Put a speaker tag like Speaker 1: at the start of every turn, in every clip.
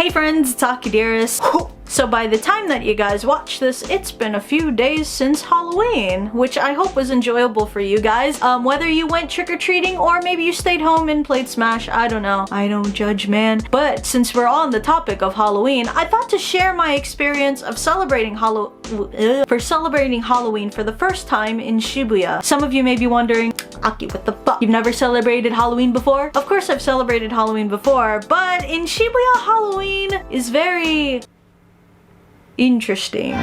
Speaker 1: Hey friends, it's Akideris. So by the time that you guys watch this, it's been a few days since Halloween, which I hope was enjoyable for you guys. Whether you went trick-or-treating or maybe you stayed home and played Smash, I don't know. I don't judge, man. But since we're on the topic of Halloween, I thought to share my experience of celebrating Halloween for the first time in Shibuya. Some of you may be wondering, Aki, what the fuck? You've never celebrated Halloween before? Of course I've celebrated Halloween before, but in Shibuya, Halloween is very interesting.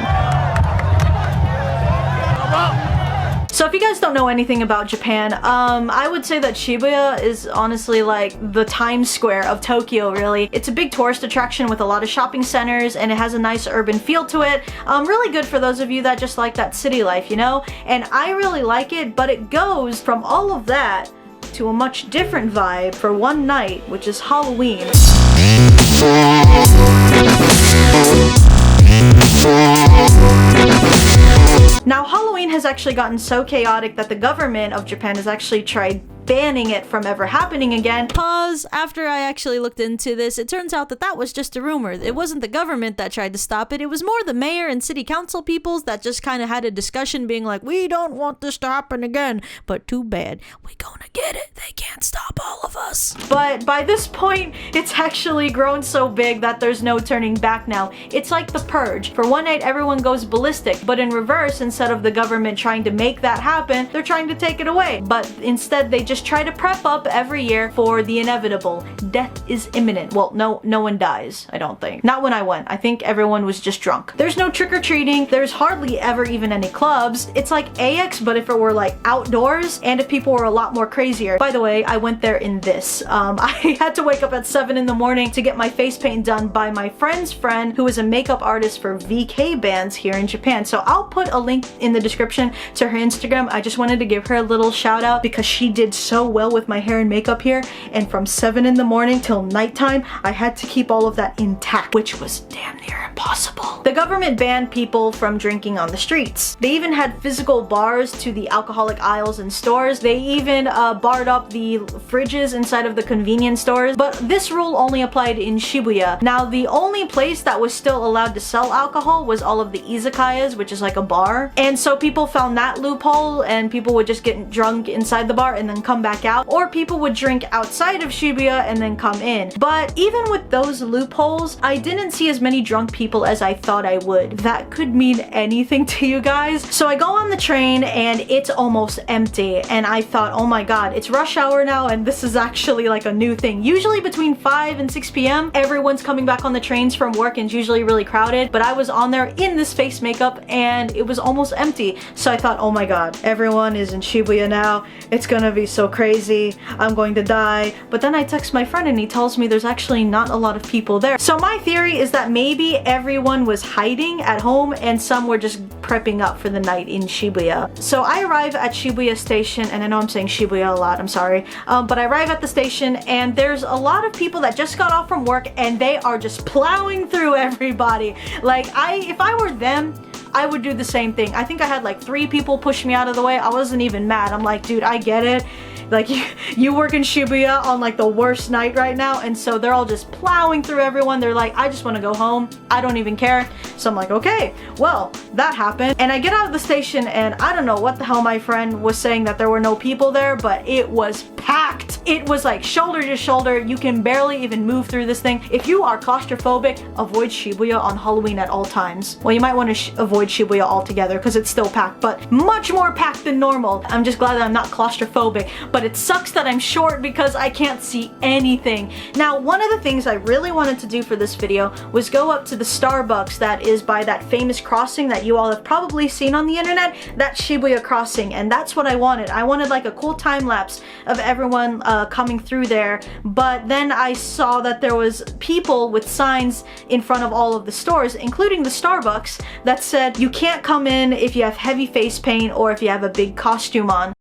Speaker 1: So if you guys don't know anything about Japan, I would say that Shibuya is honestly like the Times Square of Tokyo, really. It's a big tourist attraction with a lot of shopping centers and it has a nice urban feel to it. Really good for those of you that just like that city life, you know? And I really like it, but it goes from all of that to a much different vibe for one night, which is Halloween. Now, Halloween has actually gotten so chaotic that the government of Japan has actually tried banning it from ever happening again. Pause. After I actually looked into this, it turns out that that was just a rumor. It wasn't the government that tried to stop it. It was more the mayor and city council peoples that just kind of had a discussion being like, we don't want this to happen again, but too bad. We gonna get it. They can't stop all of us. But by this point, it's actually grown so big that there's no turning back now. It's like the purge. For one night, everyone goes ballistic, but in reverse, instead of the government trying to make that happen, they're trying to take it away. But instead, they just try to prep up every year for the inevitable. Death is imminent. Well, no one dies, I don't think. Not when I went. I think everyone was just drunk. There's no trick-or-treating. There's hardly ever even any clubs. It's like AX, but if it were like outdoors and if people were a lot more crazier. By the way, I went there in this. I had to wake up at 7 in the morning to get my face paint done by my friend's friend who is a makeup artist for VK bands here in Japan. So I'll put a link in the description to her Instagram. I just wanted to give her a little shout out because she did so well with my hair and makeup here, and from 7 in the morning till nighttime I had to keep all of that intact, which was damn near impossible. The government banned people from drinking on the streets. They even had physical bars to the alcoholic aisles in stores. They even barred up the fridges inside of the convenience stores, but this rule only applied in Shibuya. Now the only place that was still allowed to sell alcohol was all of the izakayas, which is like a bar, and so people found that loophole and people would just get drunk inside the bar and then come back out, or people would drink outside of Shibuya and then come in. But even with those loopholes, I didn't see as many drunk people as I thought I would. That could mean anything to you guys. So I go on the train and it's almost empty, and I thought, oh my god, it's rush hour now and this is actually like a new thing. Usually between 5 and 6 p.m. everyone's coming back on the trains from work and it's usually really crowded, but I was on there in this face makeup and it was almost empty. So I thought, oh my god, everyone is in Shibuya now. It's gonna be so crazy. I'm going to die. But then I text my friend and he tells me there's actually not a lot of people there. So my theory is that maybe everyone was hiding at home and some were just prepping up for the night in Shibuya. So I arrive at Shibuya station, and I know I'm saying Shibuya a lot, I'm sorry, but I arrive at the station and there's a lot of people that just got off from work and they are just plowing through everybody. Like, if I were them, I would do the same thing. I think I had like 3 people push me out of the way. I wasn't even mad. I'm like, dude, I get it. Like, you work in Shibuya on like the worst night right now, and so they're all just plowing through everyone. They're like, I just want to go home. I don't even care. So I'm like, okay, well, that happened. And I get out of the station and I don't know what the hell my friend was saying that there were no people there, but it was packed. It was like shoulder to shoulder. You can barely even move through this thing. If you are claustrophobic, avoid Shibuya on Halloween at all times. Well, you might want to avoid Shibuya altogether because it's still packed, but much more packed than normal. I'm just glad that I'm not claustrophobic. But it sucks that I'm short because I can't see anything. Now, one of the things I really wanted to do for this video was go up to the Starbucks that is by that famous crossing that you all have probably seen on the internet, that Shibuya crossing, and that's what I wanted. I wanted like a cool time lapse of everyone coming through there, but then I saw that there was people with signs in front of all of the stores, including the Starbucks, that said you can't come in if you have heavy face paint or if you have a big costume on.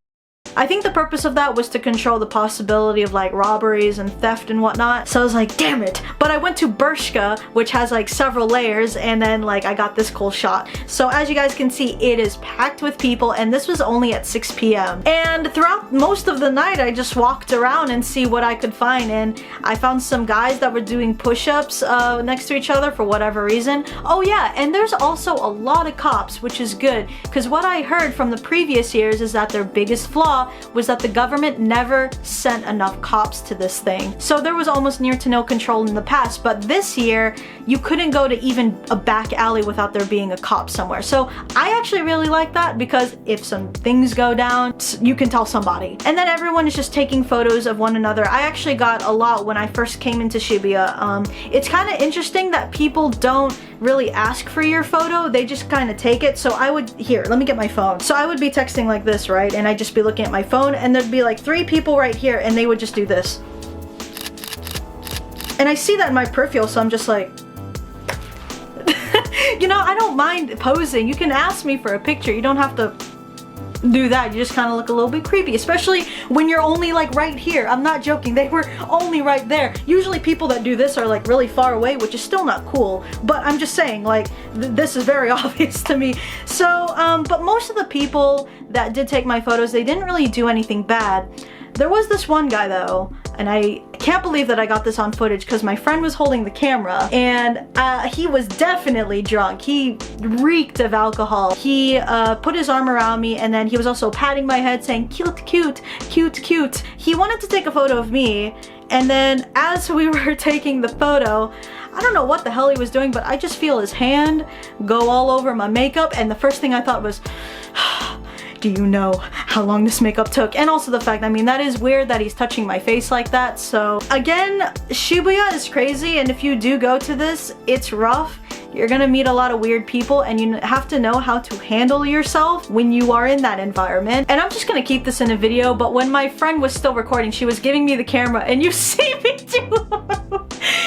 Speaker 1: I think the purpose of that was to control the possibility of like robberies and theft and whatnot. So I was like, damn it. But I went to Bershka, which has like several layers, and then like I got this cool shot. So as you guys can see, it is packed with people, and this was only at 6 p.m. And throughout most of the night, I just walked around and see what I could find, and I found some guys that were doing push-ups next to each other for whatever reason. Oh yeah, and there's also a lot of cops, which is good, because what I heard from the previous years is that their biggest flaw was that the government never sent enough cops to this thing. So there was almost near to no control in the past, but this year you couldn't go to even a back alley without there being a cop somewhere. So I actually really like that, because if some things go down, you can tell somebody. And then everyone is just taking photos of one another. I actually got a lot when I first came into Shibuya. It's kind of interesting that people don't really ask for your photo, they just kind of take it. So I would, here, let me get my phone. So I would be texting like this, right? And I'd just be looking at my phone, and there'd be like 3 people right here, and they would just do this. And I see that in my peripheral, so I'm just like, you know, I don't mind posing. You can ask me for a picture. You don't have to do that. You just kind of look a little bit creepy, especially when you're only like right here. I'm not joking. They were only right there. Usually people that do this are like really far away, which is still not cool. But I'm just saying, like, this is very obvious to me. So, but most of the people that did take my photos, they didn't really do anything bad. There was this one guy though, and I can't believe that I got this on footage because my friend was holding the camera, and he was definitely drunk. He reeked of alcohol. He put his arm around me, and then he was also patting my head saying, cute, cute, cute, cute. He wanted to take a photo of me, and then as we were taking the photo, I don't know what the hell he was doing, but I just feel his hand go all over my makeup, and the first thing I thought was, do you know how long this makeup took? And also the fact, I mean, that is weird that he's touching my face like that. So again, Shibuya is crazy, and if you do go to this, it's rough. You're gonna meet a lot of weird people, and you have to know how to handle yourself when you are in that environment. And I'm just gonna keep this in a video, but when my friend was still recording, she was giving me the camera, and you see me do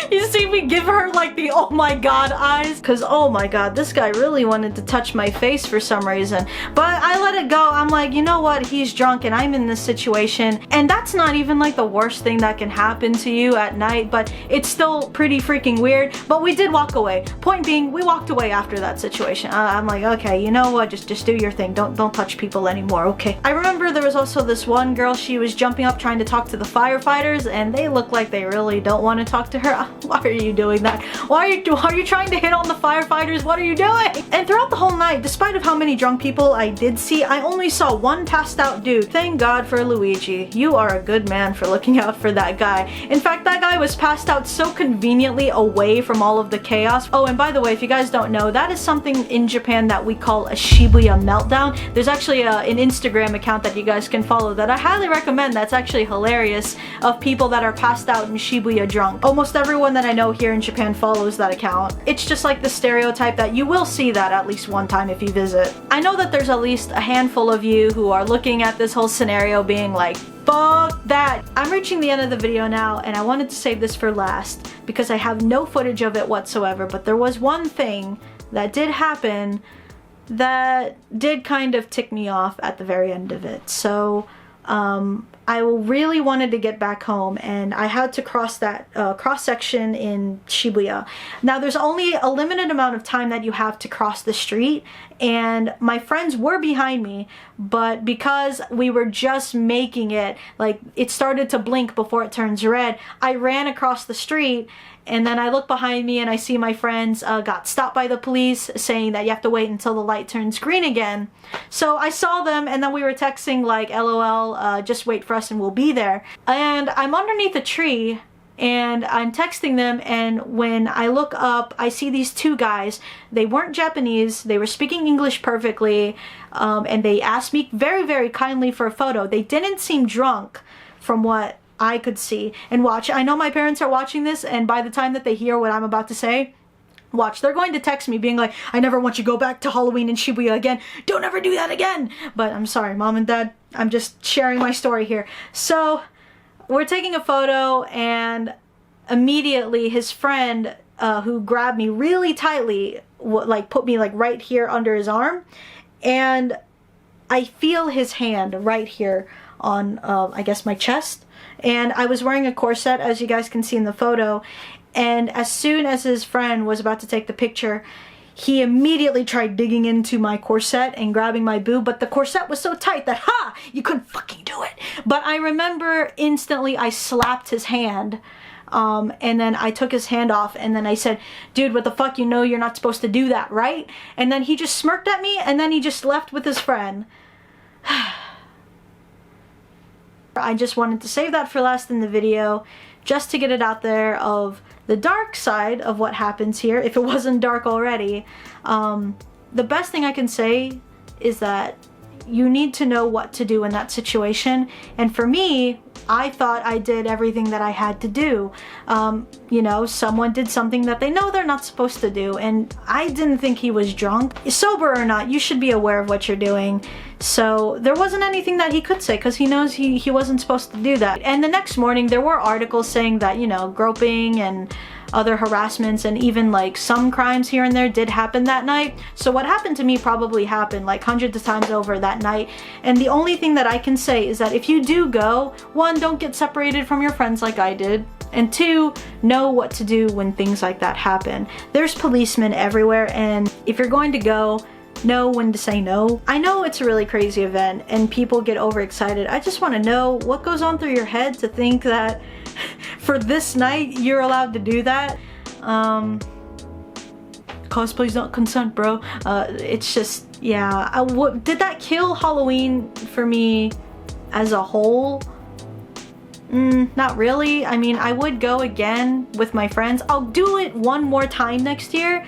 Speaker 1: you see me give her like the oh my god eyes, because oh my god, this guy really wanted to touch my face for some reason. But I let it go. I'm like, you know what, he's drunk and I'm in this situation, and that's not even like the worst thing that can happen to you at night, but it's still pretty freaking weird. But we did walk away. Point being, we walked away after that situation. I'm like, okay, you know what, just do your thing. Don't touch people anymore, okay? I remember there was also this one girl, she was jumping up trying to talk to the firefighters, and they look like they really don't want to talk to her. Why are you doing that? Why are you trying to hit on the firefighters? What are you doing? And throughout the whole night, despite of how many drunk people I did see, I only saw one passed out dude. Thank God for Luigi. You are a good man for looking out for that guy. In fact, that guy was passed out so conveniently away from all of the chaos. Oh, and by the way, if you guys don't know, that is something in Japan that we call a Shibuya meltdown. There's actually an Instagram account that you guys can follow that I highly recommend. That's actually hilarious, of people that are passed out in Shibuya drunk. Almost everyone that I know here in Japan follows that account. It's just like the stereotype that you will see that at least one time if you visit. I know that there's at least a handful of you who are looking at this whole scenario being like, fuck that. I'm reaching the end of the video now, and I wanted to save this for last because I have no footage of it whatsoever, but there was one thing that did happen that did kind of tick me off at the very end of it. So I really wanted to get back home, and I had to cross that cross section in Shibuya. Now there's only a limited amount of time that you have to cross the street, and my friends were behind me, but because we were just making it, like it started to blink before it turns red, I ran across the street. And then I look behind me and I see my friends got stopped by the police saying that you have to wait until the light turns green again. So I saw them, and then we were texting like, LOL, just wait for us and we'll be there. And I'm underneath a tree and I'm texting them, and when I look up, I see these two guys. They weren't Japanese, they were speaking English perfectly, and they asked me very, very kindly for a photo. They didn't seem drunk from what I could see. And watch, I know my parents are watching this, and by the time that they hear what I'm about to say, watch, they're going to text me being like, I never want you to go back to Halloween in Shibuya again. Don't ever do that again. But I'm sorry, Mom and Dad, I'm just sharing my story here. So we're taking a photo, and immediately his friend who grabbed me really tightly, like put me like right here under his arm, and I feel his hand right here on, I guess, my chest. And I was wearing a corset, as you guys can see in the photo. And as soon as his friend was about to take the picture, he immediately tried digging into my corset and grabbing my boob, but the corset was so tight that, you couldn't fucking do it. But I remember instantly I slapped his hand, and then I took his hand off, and then I said, dude, what the fuck, you know you're not supposed to do that, right? And then he just smirked at me, and then he just left with his friend. I just wanted to save that for last in the video, just to get it out there of the dark side of what happens here, if it wasn't dark already. The best thing I can say is that you need to know what to do in that situation. And for me, I thought I did everything that I had to do. You know, someone did something that they know they're not supposed to do, and I didn't think he was drunk. Sober or not, you should be aware of what you're doing. So there wasn't anything that he could say, because he knows he wasn't supposed to do that. And the next morning there were articles saying that, you know, groping and other harassments and even like some crimes here and there did happen that night. So what happened to me probably happened like hundreds of times over that night. And the only thing that I can say is that if you do go, one, don't get separated from your friends like I did. And two, know what to do when things like that happen. There's policemen everywhere, and if you're going to go, know when to say no. I know it's a really crazy event and people get overexcited. I just want to know what goes on through your head to think that for this night you're allowed to do that. Cosplay's not consent, bro. It's just, yeah. Did that kill Halloween for me as a whole? Not really. I mean, I would go again with my friends. I'll do it one more time next year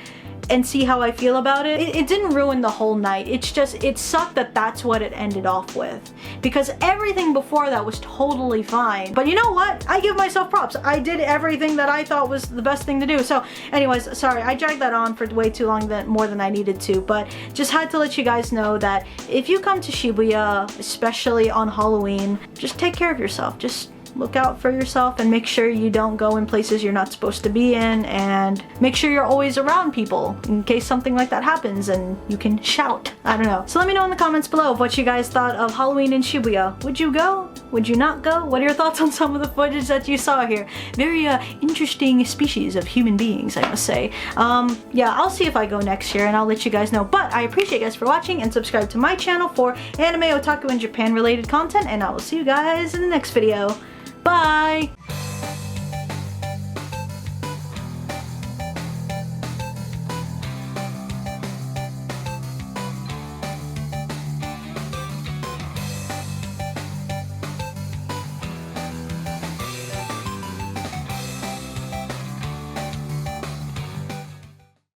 Speaker 1: and see how I feel about it. It didn't ruin the whole night. It's just, it sucked that that's what it ended off with, because everything before that was totally fine. But you know what? I give myself props. I did everything that I thought was the best thing to do. So anyways, sorry, I dragged that on for way too long, more than I needed to, but just had to let you guys know that if you come to Shibuya, especially on Halloween, just take care of yourself. Just look out for yourself and make sure you don't go in places you're not supposed to be in, and make sure you're always around people in case something like that happens and you can shout. I don't know. So let me know in the comments below of what you guys thought of Halloween in Shibuya. Would you go? Would you not go? What are your thoughts on some of the footage that you saw here? Very interesting species of human beings, I must say. Yeah, I'll see if I go next year and I'll let you guys know. But I appreciate you guys for watching, and subscribe to my channel for anime, otaku, and Japan related content, and I will see you guys in the next video. Bye!